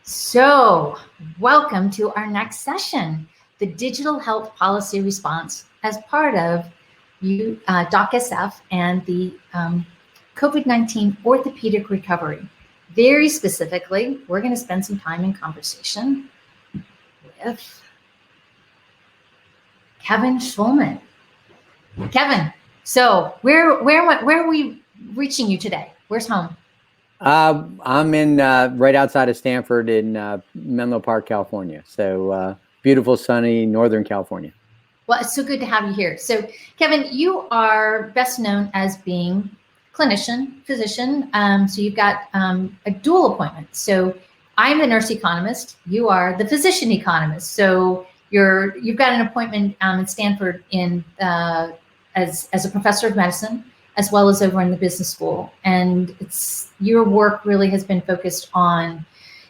So, welcome to our next session, the Digital Health Policy Response as part of DocSF and the COVID-19 orthopedic recovery. Very specifically, we're going to spend some time in conversation with Kevin Schulman. Kevin, so where are we reaching you today? Where's home? I'm in right outside of Stanford in Menlo Park, California. So beautiful, sunny Northern California. Well, it's so good to have you here. So, Kevin, you are best known as being clinician, physician. So you've got a dual appointment. So I'm the nurse economist. You are the physician economist. So you've got an appointment in Stanford as a professor of medicine, as well as over in the business school. And your work really has been focused on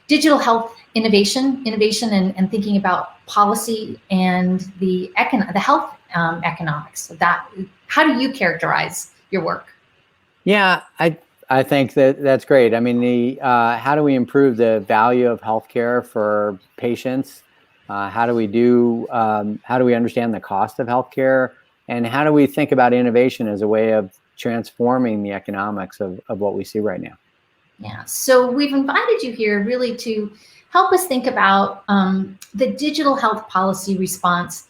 digital health innovation and thinking about policy and the health economics of that. How do you characterize your work? Yeah, I think that's great. I mean, how do we improve the value of healthcare for patients? How do we understand the cost of healthcare? And how do we think about innovation as a way of transforming the economics of what we see right now? Yeah, so we've invited you here really to help us think about the digital health policy response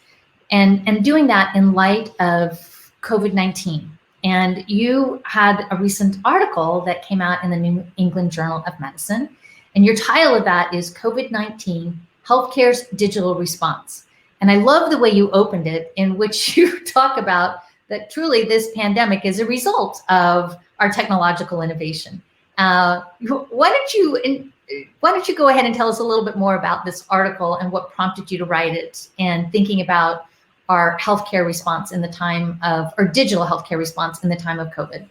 and doing that in light of COVID-19. And you had a recent article that came out in the New England Journal of Medicine, and your title of that is COVID-19, Healthcare's Digital Response. And I love the way you opened it, in which you talk about that truly this pandemic is a result of our technological innovation. Why don't you go ahead and tell us a little bit more about this article and what prompted you to write it, and thinking about our healthcare response in the time of, or digital healthcare response in the time of COVID?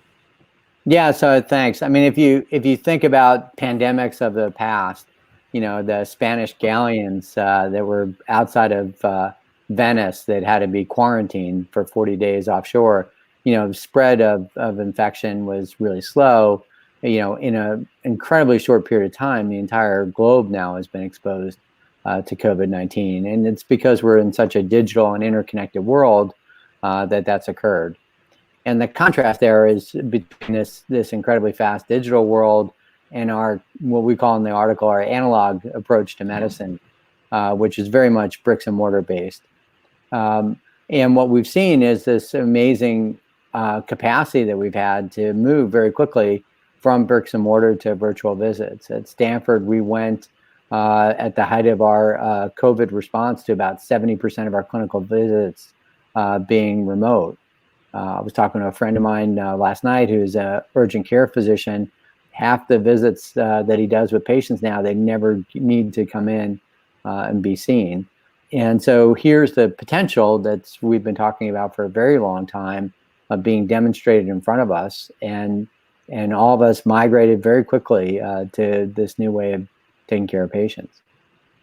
Yeah, so thanks. I mean, if you think about pandemics of the past, the Spanish galleons that were outside of Venice that had to be quarantined for 40 days offshore, the spread of infection was really slow. In an incredibly short period of time, the entire globe now has been exposed to COVID-19. And it's because we're in such a digital and interconnected world that's occurred. And the contrast there is between this incredibly fast digital world and our, what we call in the article, our analog approach to medicine, which is very much bricks and mortar based. And what we've seen is this amazing capacity that we've had to move very quickly from bricks and mortar to virtual visits. At Stanford, we went at the height of our COVID response to about 70% of our clinical visits being remote. I was talking to a friend of mine last night who's an urgent care physician. Half the visits that he does with patients now, they never need to come in and be seen. And so here's the potential that we've been talking about for a very long time of being demonstrated in front of us. And all of us migrated very quickly to this new way of taking care of patients.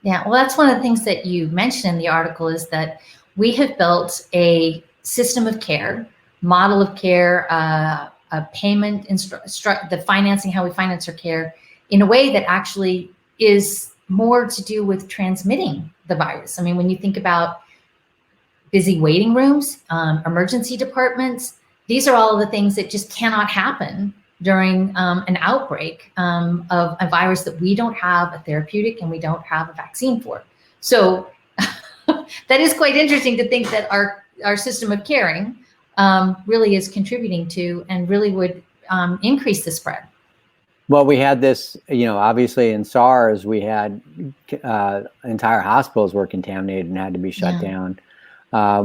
Yeah, well, that's one of the things that you mentioned in the article, is that we have built a system of care, model of care, a payment, the financing, how we finance our care, in a way that actually is more to do with transmitting the virus. I mean, when you think about busy waiting rooms, emergency departments, these are all of the things that just cannot happen during an outbreak of a virus that we don't have a therapeutic and we don't have a vaccine for. So that is quite interesting to think that our system of caring really is contributing to, and really would increase the spread. Well, we had this, obviously in SARS, we had entire hospitals were contaminated and had to be shut down.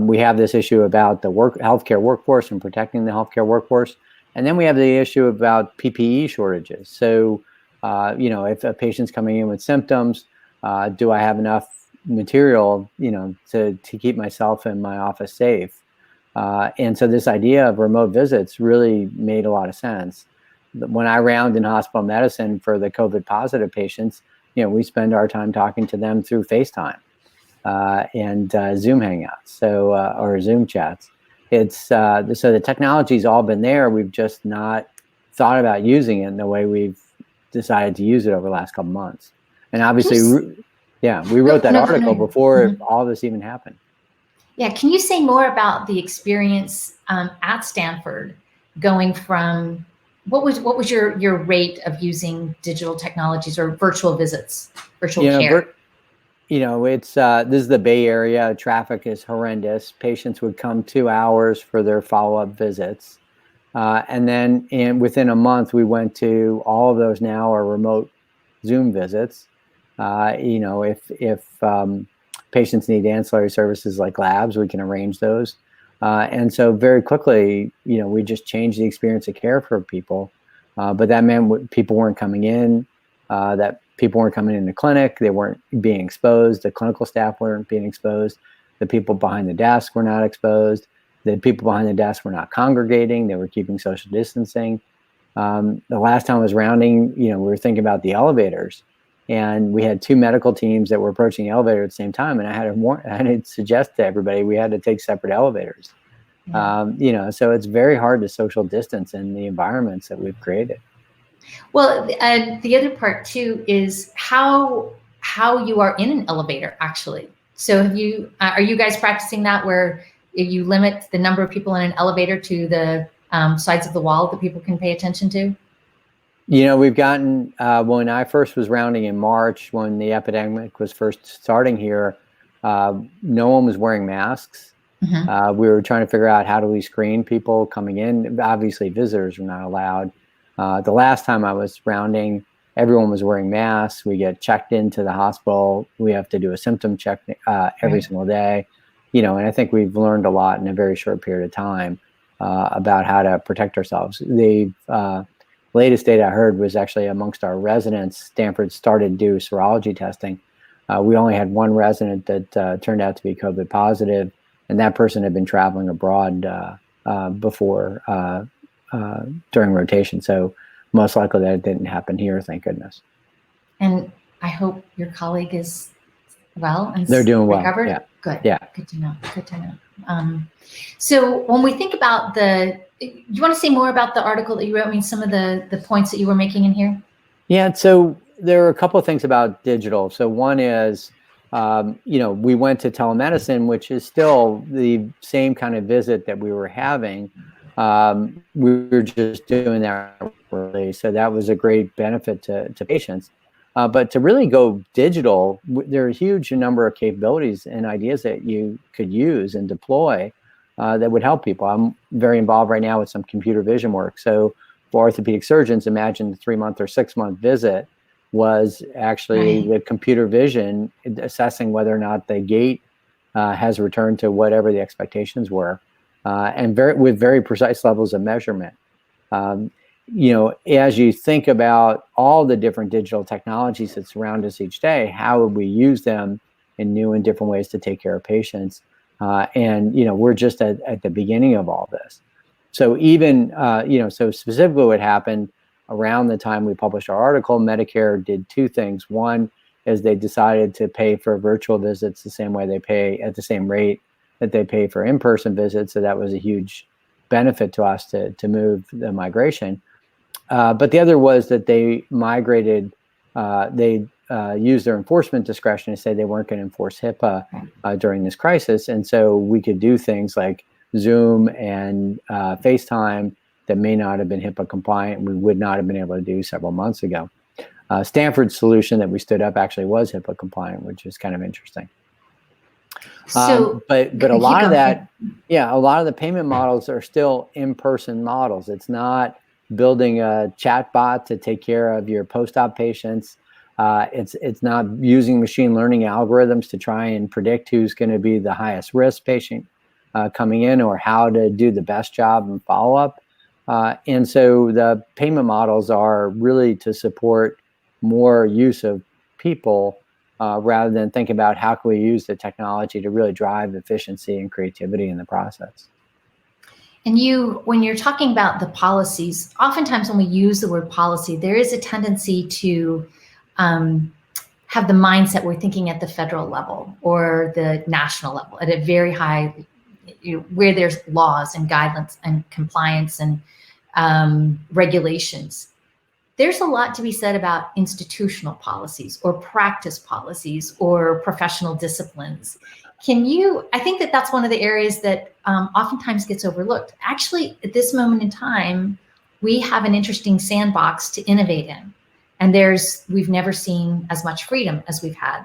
We have this issue about the healthcare workforce and protecting the healthcare workforce. And then we have the issue about PPE shortages. So, if a patient's coming in with symptoms, do I have enough material, to keep myself and my office safe? And so this idea of remote visits really made a lot of sense. When I round in hospital medicine for the COVID positive patients, we spend our time talking to them through FaceTime and Zoom Hangouts, or Zoom chats. It's so the technology's all been there. We've just not thought about using it in the way we've decided to use it over the last couple months. And obviously, yeah, we wrote that article before all this even happened. Yeah, can you say more about the experience at Stanford, going from what was your rate of using digital technologies or virtual visits, virtual care? It's this is the Bay Area. Traffic is horrendous. Patients would come 2 hours for their follow-up visits, and then within a month, we went to all of those now are remote Zoom visits. If patients need ancillary services like labs, we can arrange those. And so very quickly, we just changed the experience of care for people. But that meant people weren't coming in, that people weren't coming in the clinic, they weren't being exposed, the clinical staff weren't being exposed, the people behind the desk were not exposed, the people behind the desk were not congregating, they were keeping social distancing. The last time I was rounding, we were thinking about the elevators. And we had 2 medical teams that were approaching the elevator at the same time. And I had to suggest to everybody we had to take separate elevators. Yeah. So it's very hard to social distance in the environments that we've created. Well, the other part too is how you are in an elevator, actually. So are you guys practicing that where you limit the number of people in an elevator to the sides of the wall that people can pay attention to? We've gotten, when I first was rounding in March, when the epidemic was first starting here, no one was wearing masks. Mm-hmm. We were trying to figure out how do we screen people coming in. Obviously, visitors were not allowed. The last time I was rounding, everyone was wearing masks. We get checked into the hospital. We have to do a symptom check every single day. And I think we've learned a lot in a very short period of time about how to protect ourselves. The latest data I heard was actually amongst our residents, Stanford started to do serology testing. We only had 1 resident that turned out to be COVID positive, and that person had been traveling abroad before during rotation. So most likely that didn't happen here, thank goodness. And I hope your colleague is well and they're doing well. Recovered? Yeah. Good. Yeah. Good to know. Good to know. So when we think about do you want to say more about the article that you wrote? I mean, some of the points that you were making in here? Yeah. So there are a couple of things about digital. So one is, we went to telemedicine, which is still the same kind of visit that we were having. We were just doing that really. So that was a great benefit to patients. But to really go digital, there are a huge number of capabilities and ideas that you could use and deploy that would help people. I'm very involved right now with some computer vision work. So for orthopedic surgeons, imagine the 3-month or 6-month visit was actually the computer vision assessing whether or not the gait has returned to whatever the expectations were, and with very precise levels of measurement. As you think about all the different digital technologies that surround us each day, how would we use them in new and different ways to take care of patients? And we're just at the beginning of all this. So even, so specifically what happened around the time we published our article, Medicare did 2 things. One is they decided to pay for virtual visits the same way they pay at the same rate that they pay for in-person visits. So that was a huge benefit to us to move the migration. But the other was that they migrated, they used their enforcement discretion to say they weren't going to enforce HIPAA during this crisis. And so we could do things like Zoom and FaceTime that may not have been HIPAA compliant, we would not have been able to do several months ago. Stanford's solution that we stood up actually was HIPAA compliant, which is kind of interesting. So, but a lot of that, a lot of the payment models are still in-person models. It's not building a chat bot to take care of your post-op patients. It's not using machine learning algorithms to try and predict who's going to be the highest risk patient coming in or how to do the best job in follow-up. And so the payment models are really to support more use of people rather than think about how can we use the technology to really drive efficiency and creativity in the process. And when you're talking about the policies, oftentimes when we use the word policy, there is a tendency to have the mindset we're thinking at the federal level or the national level at a very high, where there's laws and guidelines and compliance and regulations. there's a lot to be said about institutional policies or practice policies or professional disciplines. I think that that's one of the areas that oftentimes gets overlooked. Actually, at this moment in time, we have an interesting sandbox to innovate in. And we've never seen as much freedom as we've had.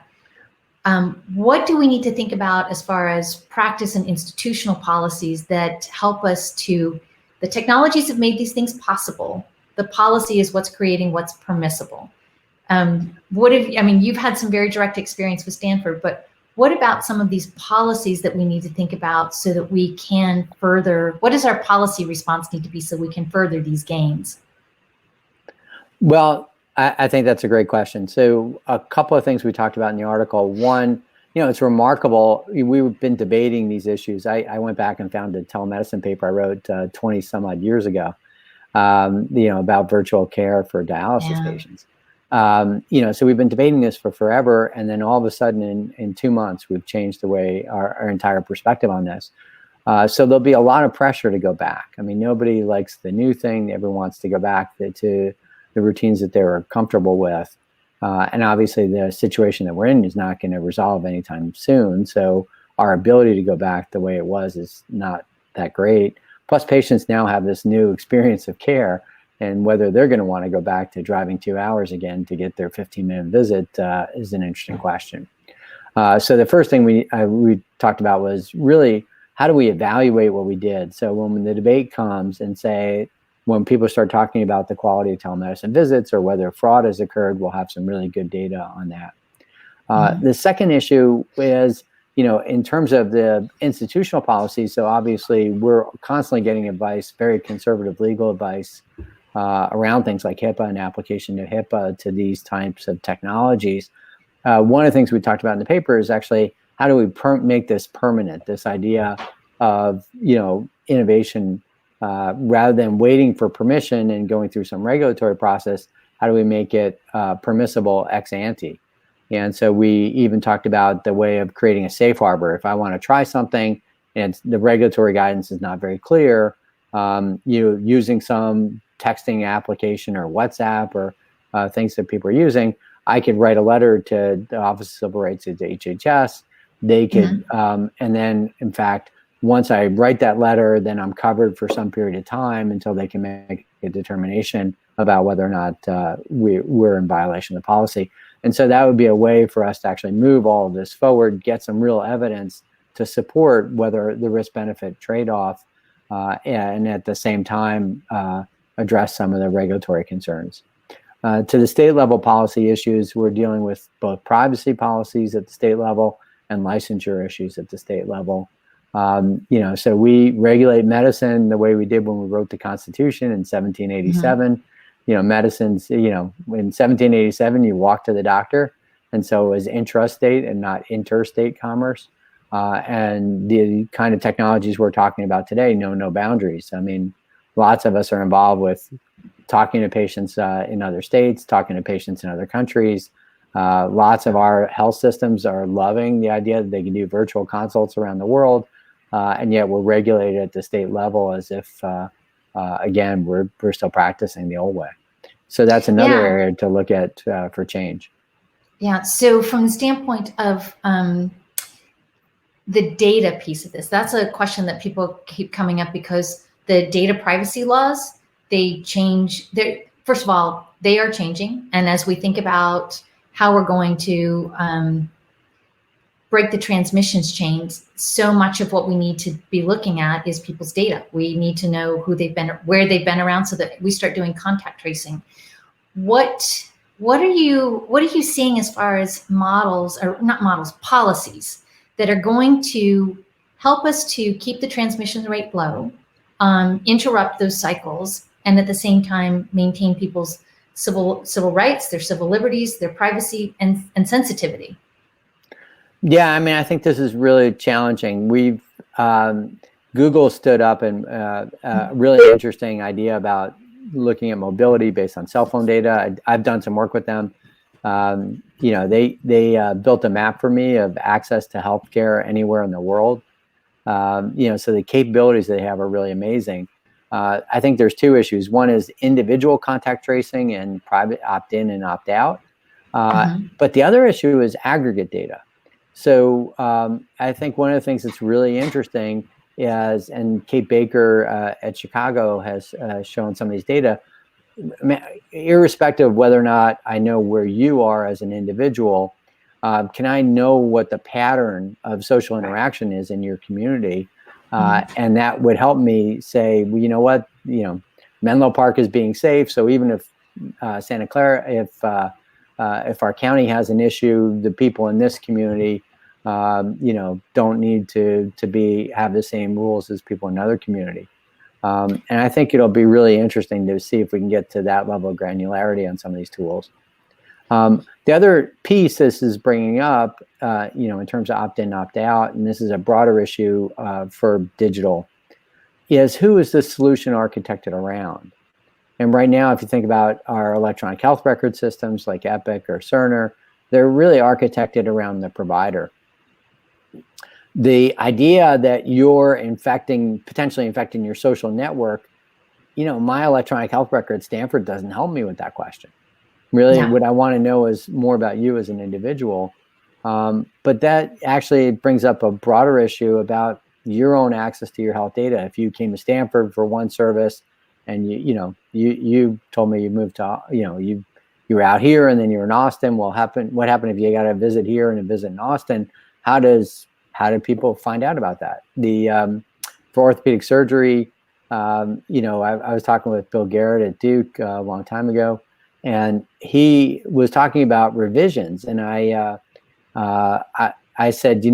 What do we need to think about as far as practice and institutional policies that help us the technologies have made these things possible. The policy is what's creating what's permissible. You've had some very direct experience with Stanford, but what about some of these policies that we need to think about so that we can further, what does our policy response need to be so we can further these gains? Well, I think that's a great question. So a couple of things we talked about in the article. One, it's remarkable. We've been debating these issues. I went back and found a telemedicine paper I wrote 20 some odd years ago, about virtual care for dialysis patients. So we've been debating this for forever. And then all of a sudden in 2 months, we've changed the way our entire perspective on this. So there'll be a lot of pressure to go back. I mean, nobody likes the new thing. Everyone wants to go back to the routines that they were comfortable with. And obviously the situation that we're in is not going to resolve anytime soon. So our ability to go back the way it was is not that great. Plus patients now have this new experience of care, and whether they're going to want to go back to driving 2 hours again to get their 15-minute visit is an interesting question. So the first thing we talked about was really, how do we evaluate what we did? So when the debate comes and when people start talking about the quality of telemedicine visits or whether fraud has occurred, we'll have some really good data on that. The second issue is, in terms of the institutional policy. So obviously we're constantly getting advice, very conservative legal advice around things like HIPAA and application of HIPAA to these types of technologies. One of the things we talked about in the paper is actually, how do we make this permanent, this idea of, innovation, rather than waiting for permission and going through some regulatory process. How do we make it permissible ex ante? And so we even talked about the way of creating a safe harbor. If I want to try something and the regulatory guidance is not very clear, using some texting application or WhatsApp or things that people are using, I could write a letter to the Office of Civil Rights at the HHS. They could, and then in fact, once I write that letter, then I'm covered for some period of time until they can make a determination about whether or not we're in violation of the policy. And so that would be a way for us to actually move all of this forward, get some real evidence to support whether the risk-benefit trade-off, and at the same time address some of the regulatory concerns. To the state level policy issues, we're dealing with both privacy policies at the state level and licensure issues at the state level. So we regulate medicine the way we did when we wrote the Constitution in 1787. Medicines, in 1787, you walk to the doctor. And so it was intrastate and not interstate commerce. And the kind of technologies we're talking about today know no boundaries. I mean, lots of us are involved with talking to patients in other states, talking to patients in other countries. Lots of our health systems are loving the idea that they can do virtual consults around the world. And yet we're regulated at the state level as if, again, we're still practicing the old way. So that's another area to look at for change. Yeah. So from the standpoint of the data piece of this, that's a question that people keep coming up because the data privacy laws, they change. First of all, they are changing. And as we think about how we're going to break the transmissions chains, so much of what we need to be looking at is people's data. We need to know who they've been, where they've been around, so that we start doing contact tracing. What are you seeing as far as policies that are going to help us to keep the transmission rate low, interrupt those cycles, and at the same time maintain people's civil rights, their civil liberties, their privacy, and sensitivity? Yeah, I mean, I think this is really challenging. Google stood up and a really interesting idea about looking at mobility based on cell phone data. I've done some work with them. They built a map for me of access to healthcare anywhere in the world. So the capabilities they have are really amazing. I think there's two issues. One is individual contact tracing and private opt-in and opt-out. But the other issue is aggregate data. So I think one of the things that's really interesting is, and Kate Baker at Chicago has shown some of these data, irrespective of whether or not I know where you are as an individual, can I know what the pattern of social interaction is in your community? And that would help me say, well, you know what, Menlo Park is being safe. So even if Santa Clara, if our county has an issue, the people in this community, don't need to have the same rules as people in another community. And I think it'll be really interesting to see if we can get to that level of granularity on some of these tools. The other piece this is bringing up, in terms of opt-in, opt-out, and this is a broader issue for digital, is who is the solution architected around? And right now, if you think about our electronic health record systems like Epic or Cerner, they're really architected around the provider. The idea that you're potentially infecting your social network, my electronic health record at Stanford doesn't help me with that question. Really, what I want to know is more about you as an individual. But that actually brings up a broader issue about your own access to your health data. If you came to Stanford for one service and you told me you moved to, you were out here and then you were in Austin. Well, what happened if you got a visit here and a visit in Austin? How do people find out about that? For orthopedic surgery, I was talking with Bill Garrett at Duke a long time ago, and he was talking about revisions, and I said, he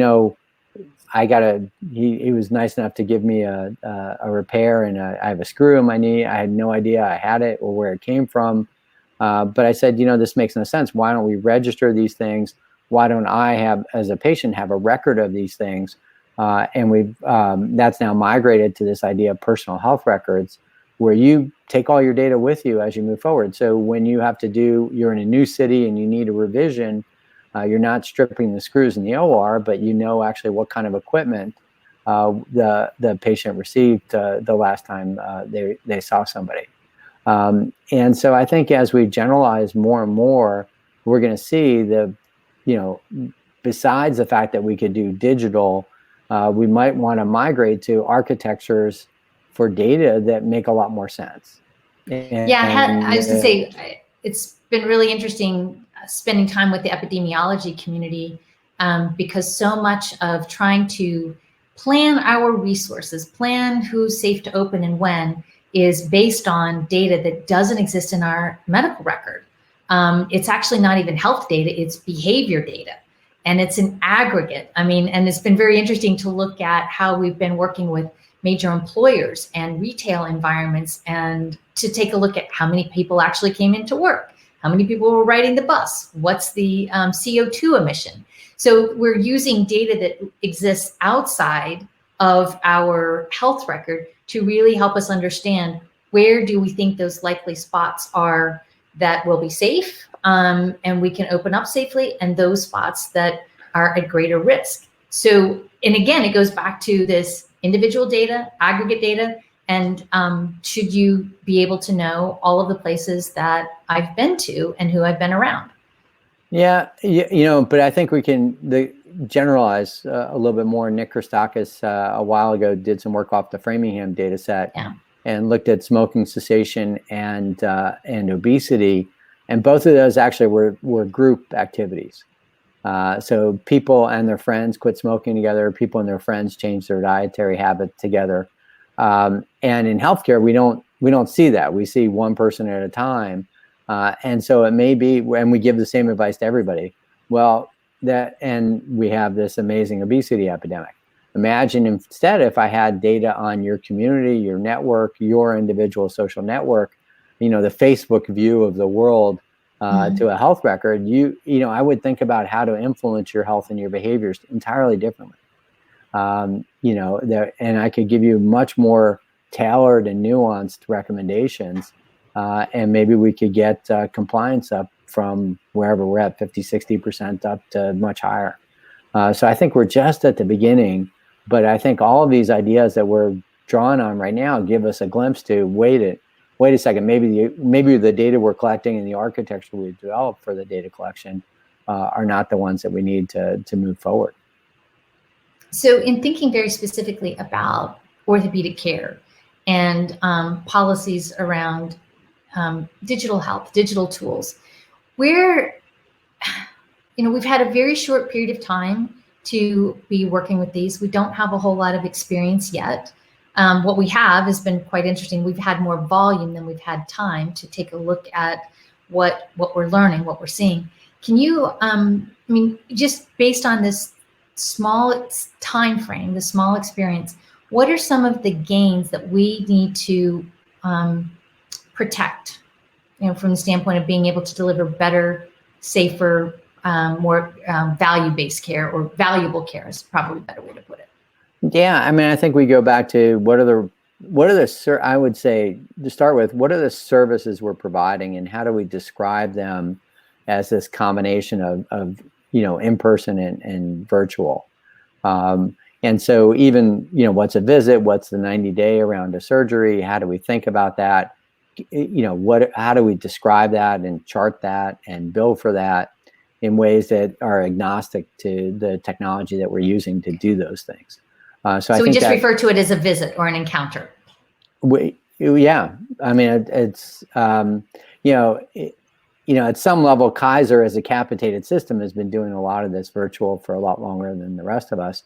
was nice enough to give me a repair, and I have a screw in my knee. I had no idea I had it or where it came from. But I said, this makes no sense. Why don't we register these things? Why don't I as a patient, have a record of these things? And that's now migrated to this idea of personal health records, where you take all your data with you as you move forward. So when you're in a new city and you need a revision, you're not stripping the screws in the OR, but actually what kind of equipment the patient received the last time they saw somebody. And so I think as we generalize more and more, we're going to see besides the fact that we could do digital, we might want to migrate to architectures for data that make a lot more sense. I was going to say, it's been really interesting spending time with the epidemiology community, because so much of trying to plan our resources, plan who's safe to open and when, is based on data that doesn't exist in our medical record. It's actually not even health data, it's behavior data. And it's an aggregate. And it's been very interesting to look at how we've been working with major employers and retail environments, and to take a look at how many people actually came into work, how many people were riding the bus, what's the CO2 emission. So we're using data that exists outside of our health record to really help us understand where do we think those likely spots are that will be safe, and we can open up safely, and those spots that are at greater risk. So, and again, it goes back to this individual data, aggregate data, and should you be able to know all of the places that I've been to and who I've been around? Yeah, but I think we can generalize a little bit more. Nick Christakis a while ago did some work off the Framingham data set and looked at smoking cessation and obesity. And both of those actually were group activities. So people and their friends quit smoking together. People and their friends changed their dietary habit together. And in healthcare, we don't see that. We see one person at a time. And so it may be, and we give the same advice to everybody. Well, and we have this amazing obesity epidemic. Imagine instead if I had data on your community, your network, your individual social network, the Facebook view of the world to a health record. I would think about how to influence your health and your behaviors entirely differently. And I could give you much more tailored and nuanced recommendations. And maybe we could get compliance up from wherever we're at, 50, 60% up to much higher. So I think we're just at the beginning, but I think all of these ideas that we're drawing on right now give us a glimpse to wait a second, maybe the data we're collecting and the architecture we've developed for the data collection are not the ones that we need to move forward. So in thinking very specifically about orthopedic care and policies around digital health, digital tools, we've had a very short period of time to be working with these. We don't have a whole lot of experience yet. What we have has been quite interesting. We've had more volume than we've had time to take a look at what we're learning, what we're seeing. Can you, just based on this small time frame, the small experience, what are some of the gains that we need to protect, from the standpoint of being able to deliver better, safer, more value-based care, or valuable care is probably a better way to put it. Yeah, I think we go back to I would say, to start with, what are the services we're providing, and how do we describe them as this combination of in-person and virtual? And so even, what's a visit, what's the 90-day around a surgery, how do we think about that? How do we describe that and chart that and bill for that in ways that are agnostic to the technology that we're using to do those things? So we just refer to it as a visit or an encounter. Yeah, it's at some level, Kaiser as a capitated system has been doing a lot of this virtual for a lot longer than the rest of us.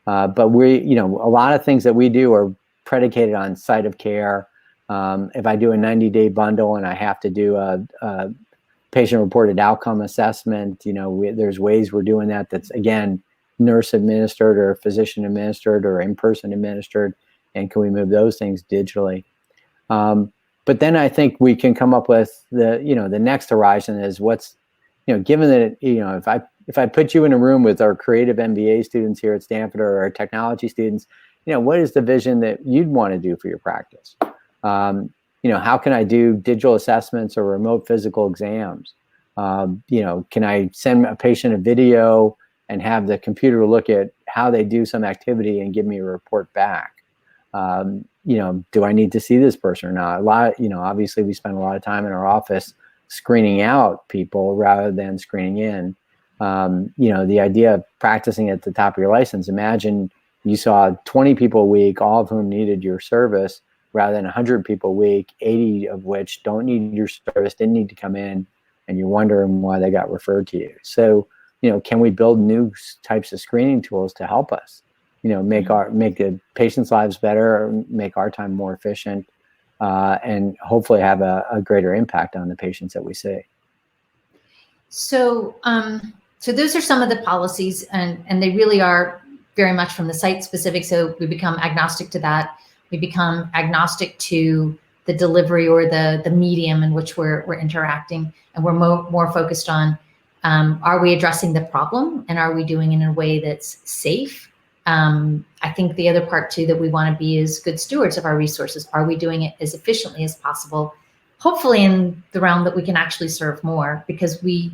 But a lot of things that we do are predicated on site of care. If I do a 90-day bundle and I have to do a patient-reported outcome assessment, there's ways we're doing that. That's, again, nurse administered or physician administered or in-person administered, and can we move those things digitally? But then I think we can come up with the next horizon is given that if I put you in a room with our creative MBA students here at Stanford or our technology students, what is the vision that you'd want to do for your practice? How can I do digital assessments or remote physical exams? Can I send a patient a video and have the computer look at how they do some activity and give me a report back? Do I need to see this person or not? Obviously we spend a lot of time in our office screening out people rather than screening in. The idea of practicing at the top of your license, imagine you saw 20 people a week, all of whom needed your service, rather than 100 people a week, 80 of which don't need your service, didn't need to come in, and you're wondering why they got referred to you. So, can we build new types of screening tools to help us, make the patients' lives better, make our time more efficient, and hopefully have a greater impact on the patients that we see. So, so those are some of the policies, and they really are very much from the site specific. So we become agnostic to that. We become agnostic to the delivery or the medium in which we're interacting, and we're more focused on, are we addressing the problem, and are we doing it in a way that's safe? I think the other part too that we want to be is good stewards of our resources. Are we doing it as efficiently as possible? Hopefully in the realm that we can actually serve more, because we've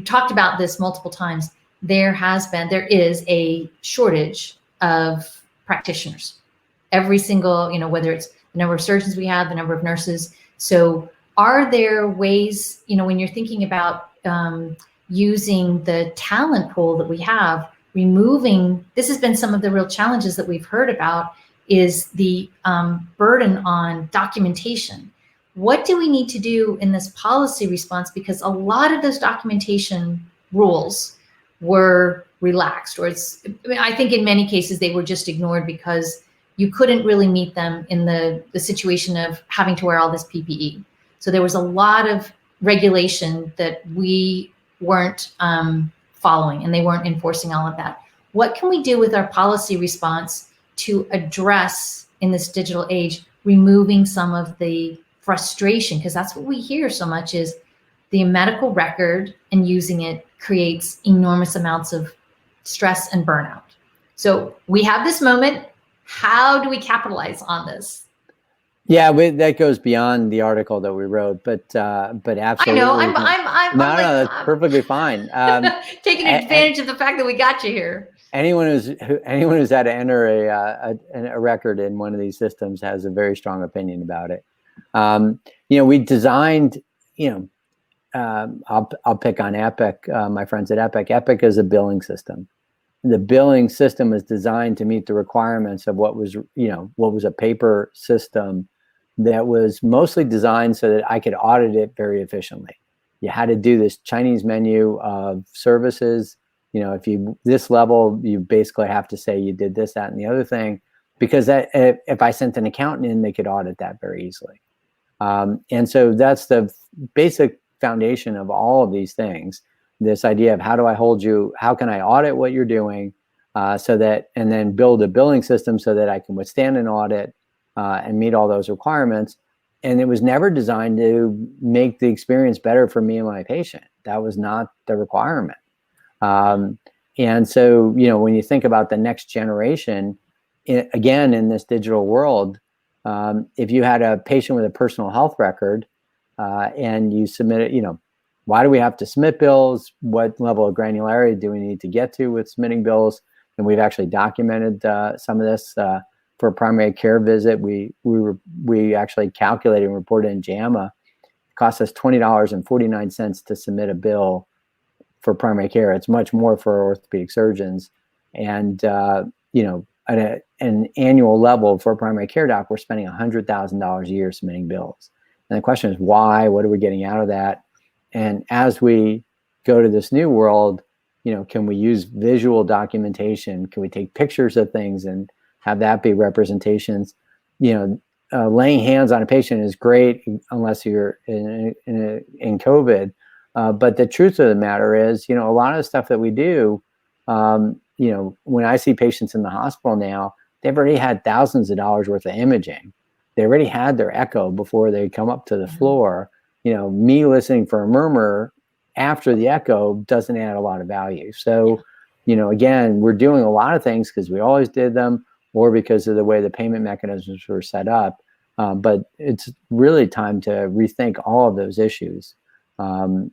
talked about this multiple times. There is a shortage of practitioners. Every single, whether it's the number of surgeons we have, the number of nurses. So are there ways, when you're thinking about using the talent pool that we have, this has been some of the real challenges that we've heard about, is the burden on documentation. What do we need to do in this policy response? Because a lot of those documentation rules were relaxed, or I think in many cases they were just ignored because you couldn't really meet them in the situation of having to wear all this PPE. So there was a lot of regulation that we weren't following, and they weren't enforcing all of that. What can we do with our policy response to address, in this digital age, removing some of the frustration? Because that's what we hear so much, is the medical record and using it creates enormous amounts of stress and burnout. So we have this moment. How do we capitalize on this? Yeah, that goes beyond the article that we wrote, but absolutely. I know. I'm that's perfectly fine. Taking advantage of the fact that we got you here. anyone who's had to enter a record in one of these systems has a very strong opinion about it. We designed, I'll pick on Epic, my friends at Epic. Epic is a billing system. The billing system is designed to meet the requirements of what was a paper system that was mostly designed so that I could audit it very efficiently. You had to do this Chinese menu of services. If you this level, you basically have to say you did this, that, and the other thing, because if I sent an accountant in, they could audit that very easily. And so that's the basic foundation of all of these things. This idea of how do I hold you, how can I audit what you're doing, so that, and then build a billing system so that I can withstand an audit and meet all those requirements. And it was never designed to make the experience better for me and my patient. That was not the requirement. And so, when you think about the next generation, again, in this digital world, if you had a patient with a personal health record and you submit it, why do we have to submit bills? What level of granularity do we need to get to with submitting bills? And we've actually documented some of this for a primary care visit. We actually calculated and reported in JAMA. It costs us $20.49 to submit a bill for primary care. It's much more for orthopedic surgeons. And, at an annual level for a primary care doc, we're spending $100,000 a year submitting bills. And the question is why? What are we getting out of that? And as we go to this new world, can we use visual documentation? Can we take pictures of things and have that be representations? Laying hands on a patient is great unless you're in COVID. But the truth of the matter is, a lot of the stuff that we do, when I see patients in the hospital now, they've already had thousands of dollars worth of imaging. They already had their echo before they come up to the floor. Me listening for a murmur after the echo doesn't add a lot of value. So, again, we're doing a lot of things because we always did them or because of the way the payment mechanisms were set up. But it's really time to rethink all of those issues. All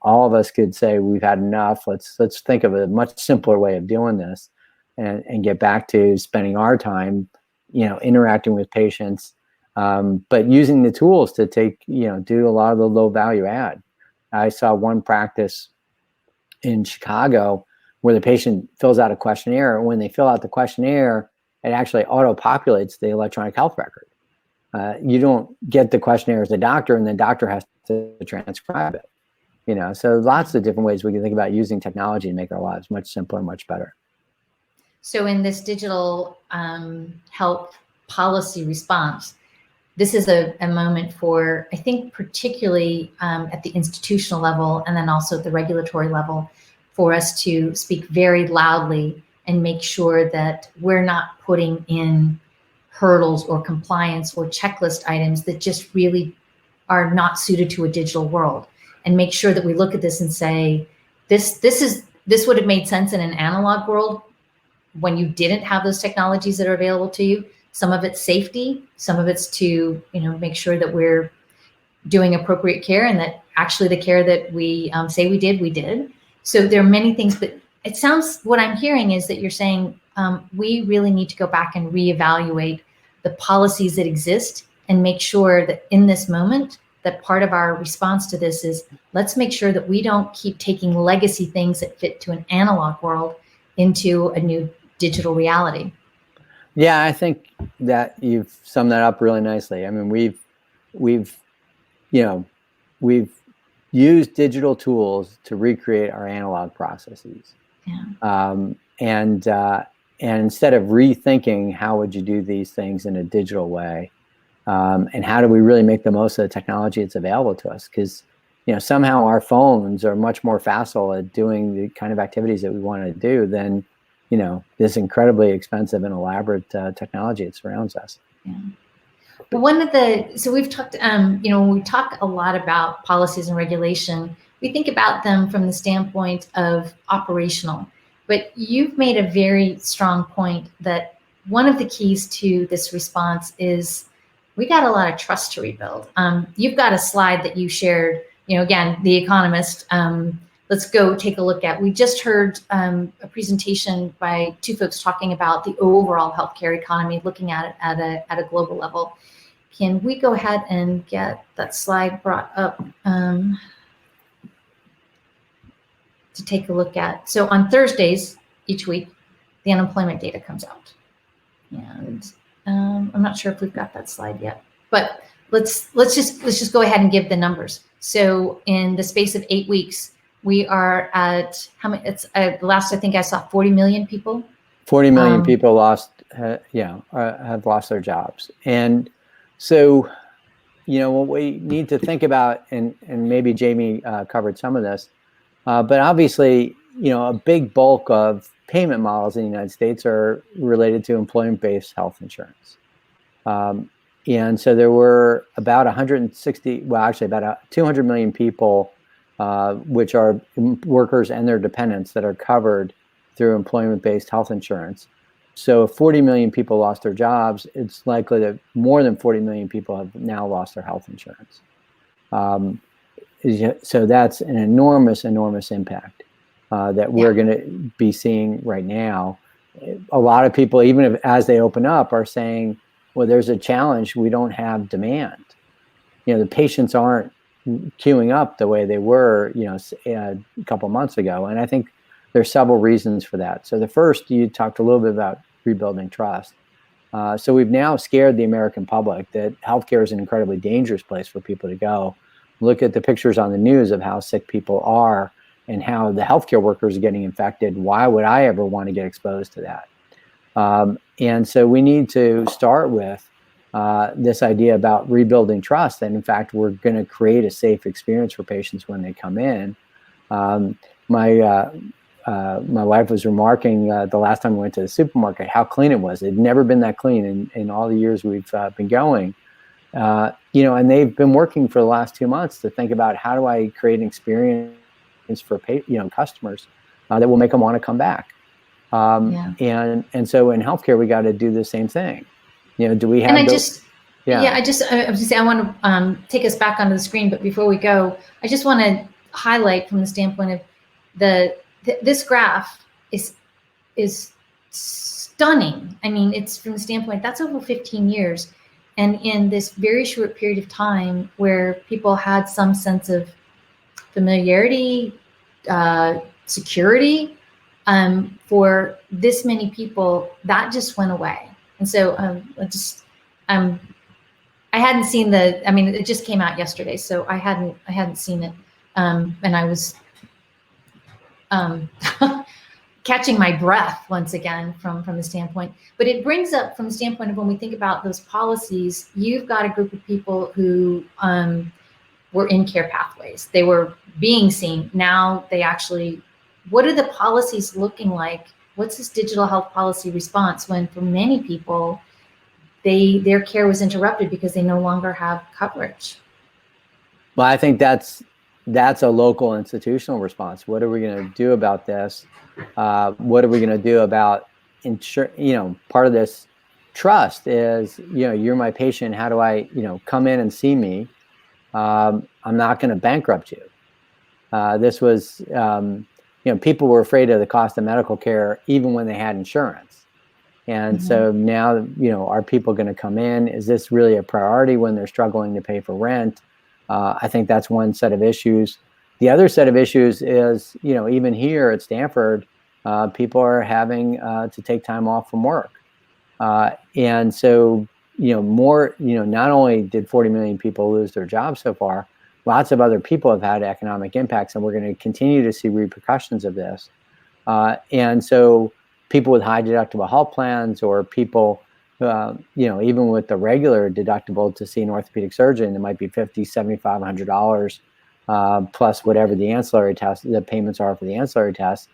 of us could say we've had enough. Let's think of a much simpler way of doing this and get back to spending our time, interacting with patients, but using the tools to do a lot of the low value add. I saw one practice in Chicago where the patient fills out a questionnaire, and when they fill out the questionnaire, it actually auto-populates the electronic health record. You don't get the questionnaire as a doctor, and the doctor has to transcribe it. So lots of different ways we can think about using technology to make our lives much simpler, much better. So in this digital health policy response, this is a moment for, I think, particularly at the institutional level and then also at the regulatory level, for us to speak very loudly and make sure that we're not putting in hurdles or compliance or checklist items that just really are not suited to a digital world, and make sure that we look at this and say, this would have made sense in an analog world when you didn't have those technologies that are available to you. Some of it's safety, some of it's to make sure that we're doing appropriate care and that actually the care that we say we did. So there are many things, but it sounds, what I'm hearing is that you're saying we really need to go back and reevaluate the policies that exist and make sure that in this moment, that part of our response to this is, let's make sure that we don't keep taking legacy things that fit to an analog world into a new digital reality. Yeah, I think that you've summed that up really nicely. I mean, we've used digital tools to recreate our analog processes. Yeah. And instead of rethinking how would you do these things in a digital way, and how do we really make the most of the technology that's available to us? Because somehow our phones are much more facile at doing the kind of activities that we want to do than this incredibly expensive and elaborate technology that surrounds us. Yeah. But so we've talked, when we talk a lot about policies and regulation, we think about them from the standpoint of operational. But you've made a very strong point that one of the keys to this response is we got a lot of trust to rebuild. You've got a slide that you shared, again, The Economist, let's go take a look at. We just heard a presentation by two folks talking about the overall healthcare economy, looking at it at a global level. Can we go ahead and get that slide brought up to take a look at? So on Thursdays each week, the unemployment data comes out, and I'm not sure if we've got that slide yet, but let's just go ahead and give the numbers. So in the space of 8 weeks, we are at how many? It's last I think I saw 40 million people. 40 million people lost, have lost their jobs, and so what we need to think about, and maybe Jamie covered some of this, but obviously a big bulk of payment models in the United States are related to employment-based health insurance. And so there were about 160, well, actually about 200 million people, which are workers and their dependents, that are covered through employment-based health insurance. So if 40 million people lost their jobs, it's likely that more than 40 million people have now lost their health insurance. So that's an enormous impact that we're going to be seeing right now. A lot of people, even as they open up, are saying, well, there's a challenge. We don't have demand. The patients aren't queuing up the way they were, a couple months ago. And I think there's several reasons for that. So the first, you talked a little bit about rebuilding trust. So we've now scared the American public that healthcare is an incredibly dangerous place for people to go. Look at the pictures on the news of how sick people are and how the healthcare workers are getting infected. Why would I ever want to get exposed to that? And so we need to start with this idea about rebuilding trust. And in fact, we're going to create a safe experience for patients when they come in. My wife was remarking the last time we went to the supermarket how clean it was. It had never been that clean in all the years we've been going. And they've been working for the last 2 months to think about, how do I create an experience for customers that will make them want to come back. And so in healthcare, we got to do the same thing. Do we have? And I was going to say, I want to take us back onto the screen, but before we go, I just want to highlight from the standpoint of this graph is stunning. I mean, it's from the standpoint that's over 15 years, and in this very short period of time where people had some sense of familiarity, security. For this many people, that just went away. And so I hadn't seen it just came out yesterday, so I hadn't seen it. And I was catching my breath once again from the standpoint. But it brings up, from the standpoint of when we think about those policies, you've got a group of people who were in care pathways. They were being seen. Now they actually, what are the policies looking like? What's this digital health policy response when for many people, their care was interrupted because they no longer have coverage? Well, I think that's a local institutional response. What are we going to do about this? What are we going to do about part of this trust is, you're my patient. How do I, come in and see me? I'm not going to bankrupt you. This was, people were afraid of the cost of medical care even when they had insurance. And so now, are people going to come in? Is this really a priority when they're struggling to pay for rent? I think that's one set of issues. The other set of issues is, even here at Stanford, people are having to take time off from work. And so, not only did 40 million people lose their jobs so far, lots of other people have had economic impacts, and we're going to continue to see repercussions of this. And so people with high deductible health plans, or people, even with the regular deductible to see an orthopedic surgeon, it might be $50, $7,500 plus whatever the ancillary test, the payments are for the ancillary tests.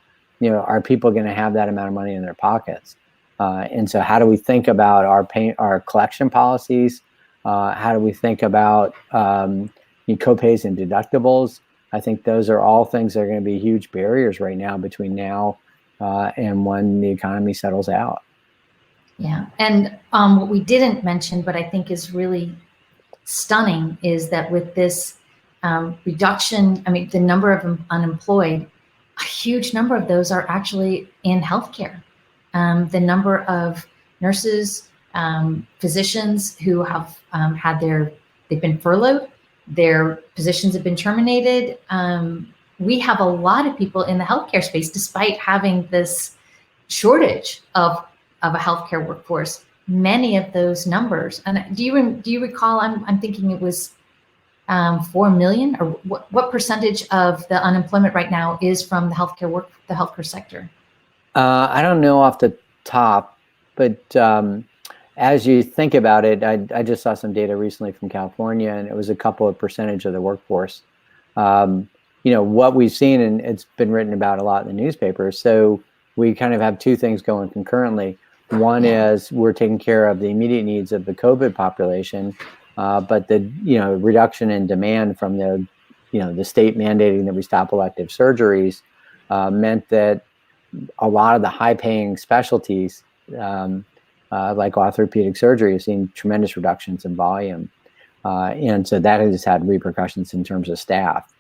Are people going to have that amount of money in their pockets? And so how do we think about our collection policies? How do we think about copays and deductibles? I think those are all things that are going to be huge barriers right now between now and when the economy settles out. Yeah, and what we didn't mention, but I think is really stunning, is that with this reduction, I mean, the number of unemployed, a huge number of those are actually in healthcare. The number of nurses, physicians who have they've been furloughed, their positions have been terminated. We have a lot of people in the healthcare space, despite having this shortage of a healthcare workforce. Many of those numbers, and do you recall? I'm thinking it was 4 million, or what percentage of the unemployment right now is from the healthcare sector? I don't know off the top, but as you think about it, I just saw some data recently from California, and it was a couple of percentage of the workforce. What we've seen, and it's been written about a lot in the newspapers. So we kind of have two things going concurrently. One is we're taking care of the immediate needs of the COVID population, but the reduction in demand from the state mandating that we stop elective surgeries meant that a lot of the high-paying specialties, like orthopedic surgery, have seen tremendous reductions in volume, and so that has had repercussions in terms of staff.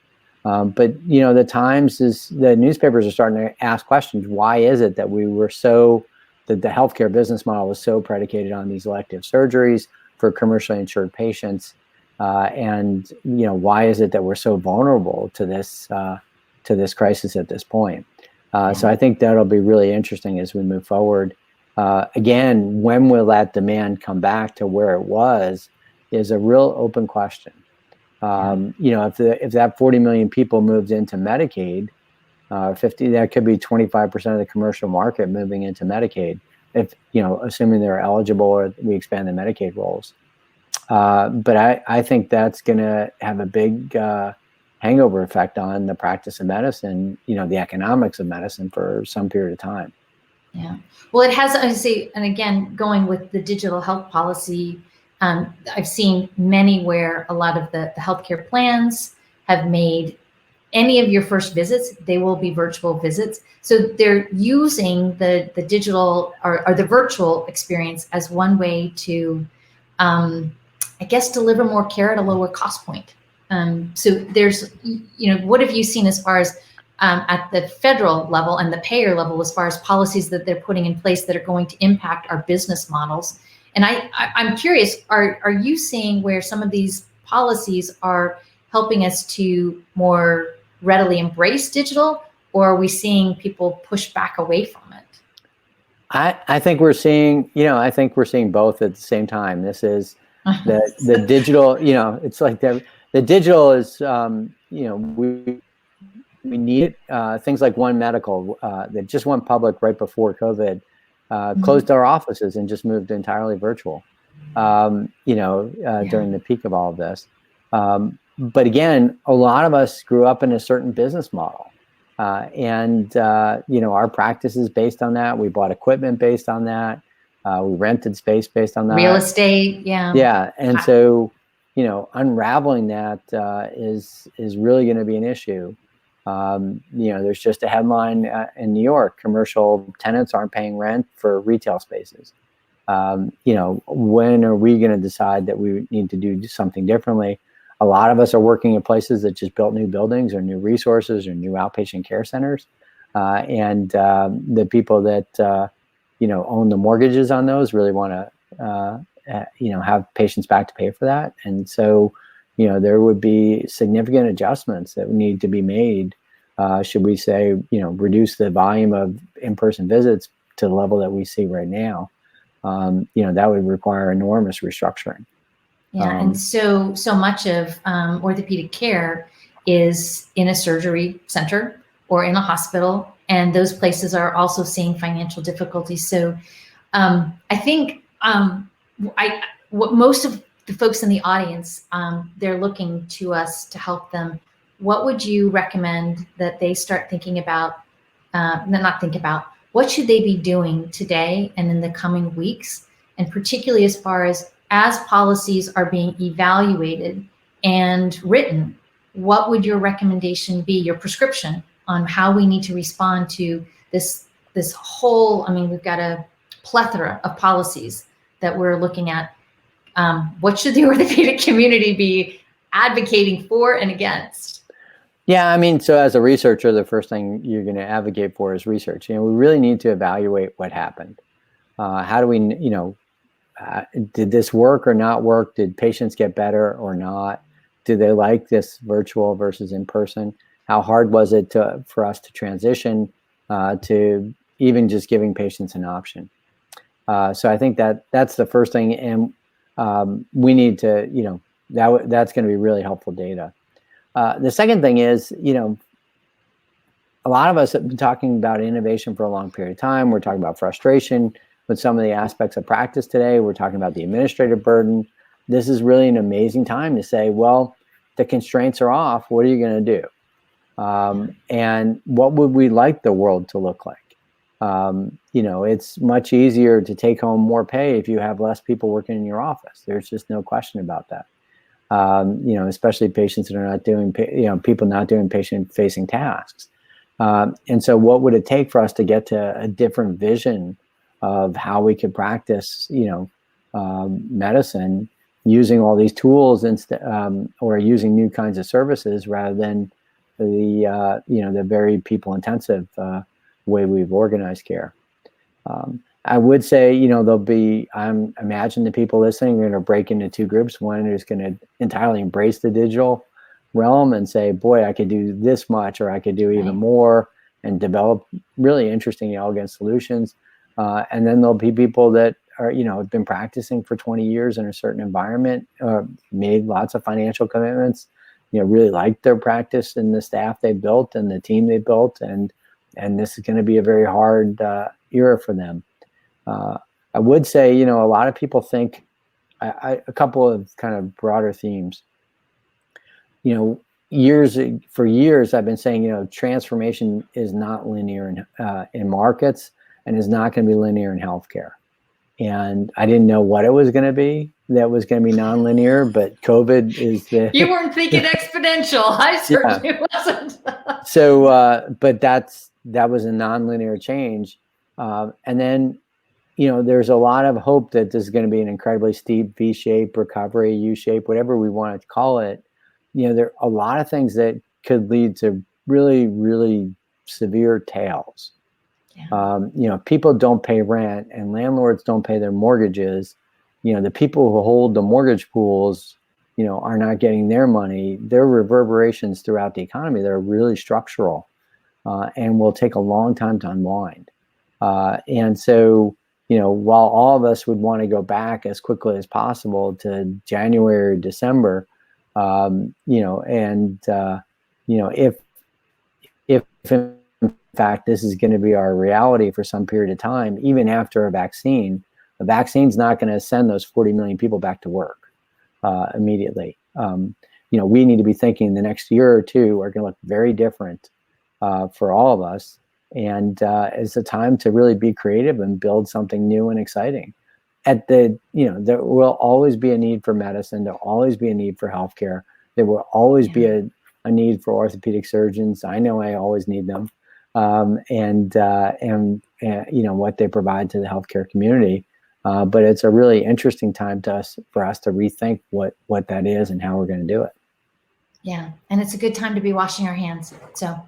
But the newspapers are starting to ask questions. Why is it that that the healthcare business model was so predicated on these elective surgeries for commercially insured patients, and why is it that we're so vulnerable to this crisis at this point? So I think that'll be really interesting as we move forward. Again, when will that demand come back to where it was is a real open question. If that 40 million people moved into Medicaid, 50, that could be 25% of the commercial market moving into Medicaid, if assuming they're eligible or we expand the Medicaid roles. But I think that's going to have a big hangover effect on the practice of medicine, the economics of medicine for some period of time. Yeah. Well, it has, I say, and again, going with the digital health policy, I've seen many where a lot of the healthcare plans have made any of your first visits, they will be virtual visits. So they're using the digital or the virtual experience as one way to, I guess, deliver more care at a lower cost point. So there's, what have you seen as far as at the federal level and the payer level, as far as policies that they're putting in place that are going to impact our business models? And I'm curious, are you seeing where some of these policies are helping us to more readily embrace digital, or are we seeing people push back away from it? I think we're seeing, both at the same time. This is the digital, it's like the digital is, we need things like One Medical that just went public right before COVID, closed our offices and just moved entirely virtual, during the peak of all of this. But again, a lot of us grew up in a certain business model, and our practice is based on that. We bought equipment based on that. We rented space based on that. Real estate, yeah. Yeah, and so unraveling that is really going to be an issue. There's just a headline in New York: commercial tenants aren't paying rent for retail spaces. When are we going to decide that we need to do something differently? A lot of us are working in places that just built new buildings or new resources or new outpatient care centers. And the people that, own the mortgages on those really want to, have patients back to pay for that. And so, there would be significant adjustments that need to be made. Should we say, reduce the volume of in-person visits to the level that we see right now? That would require enormous restructuring. Yeah, and so much of orthopedic care is in a surgery center or in a hospital, and those places are also seeing financial difficulties. So I think what most of the folks in the audience, they're looking to us to help them. What would you recommend that they start thinking about, what should they be doing today and in the coming weeks? And particularly as far as policies are being evaluated and written, what would your recommendation be, your prescription on how we need to respond to this whole, we've got a plethora of policies that we're looking at. What should the orthopedic community be advocating for and against? Yeah, I mean, so as a researcher, the first thing you're going to advocate for is research. We really need to evaluate what happened. How do we, did this work or not work? Did patients get better or not? Do they like this virtual versus in person? How hard was it for us to transition to even just giving patients an option? So I think that's the first thing, and we need to, that's going to be really helpful data. The second thing is, a lot of us have been talking about innovation for a long period of time. We're talking about frustration with some of the aspects of practice today. We're talking about the administrative burden. This is really an amazing time to say, well, the constraints are off. What are you going to do? And what would we like the world to look like? It's much easier to take home more pay if you have less people working in your office. There's just no question about that. Especially patients that are not doing, people not doing patient-facing tasks. And so what would it take for us to get to a different vision of how we could practice, medicine using all these tools or using new kinds of services rather than the very people-intensive way we've organized care. I would say, I imagine the people listening are going to break into two groups. One is going to entirely embrace the digital realm and say, boy, I could do this much, or I could do even more, and develop really interesting, elegant solutions. And then there'll be people that are, have been practicing for 20 years in a certain environment, made lots of financial commitments, really liked their practice and the staff they built and the team they built. And this is going to be a very hard era for them. I would say, a lot of people think, a couple of kind of broader themes. For years I've been saying, transformation is not linear in markets and is not going to be linear in healthcare. And I didn't know what it was going to be that was going to be nonlinear, but COVID is the... You weren't thinking exponential. I certainly wasn't. So, but that was a nonlinear change. And then, there's a lot of hope that this is going to be an incredibly steep V-shape recovery, U-shape, whatever we want to call it. There are a lot of things that could lead to really, really severe tails. Yeah. People don't pay rent and landlords don't pay their mortgages. The people who hold the mortgage pools, are not getting their money. There are reverberations throughout the economy that are really structural and will take a long time to unwind. And so, while all of us would want to go back as quickly as possible to January or December, if in fact this is going to be our reality for some period of time, even after a vaccine, the vaccine's not going to send those 40 million people back to work immediately. We need to be thinking the next year or two are going to look very different for all of us. And it's a time to really be creative and build something new and exciting. There will always be a need for medicine. There'll always be a need for healthcare. There will always be a need for orthopedic surgeons. I know I always need them, and what they provide to the healthcare community. But it's a really interesting time for us to rethink what that is and how we're going to do it. Yeah, and it's a good time to be washing our hands. So.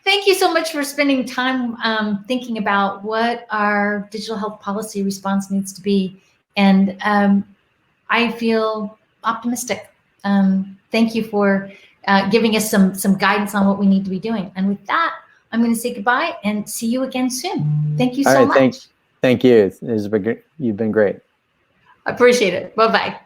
Thank you so much for spending time thinking about what our digital health policy response needs to be. And I feel optimistic. Thank you for giving us some guidance on what we need to be doing. And with that, I'm going to say goodbye and see you again soon. Thank you so much. Thank you. You've been great. I appreciate it. Bye-bye.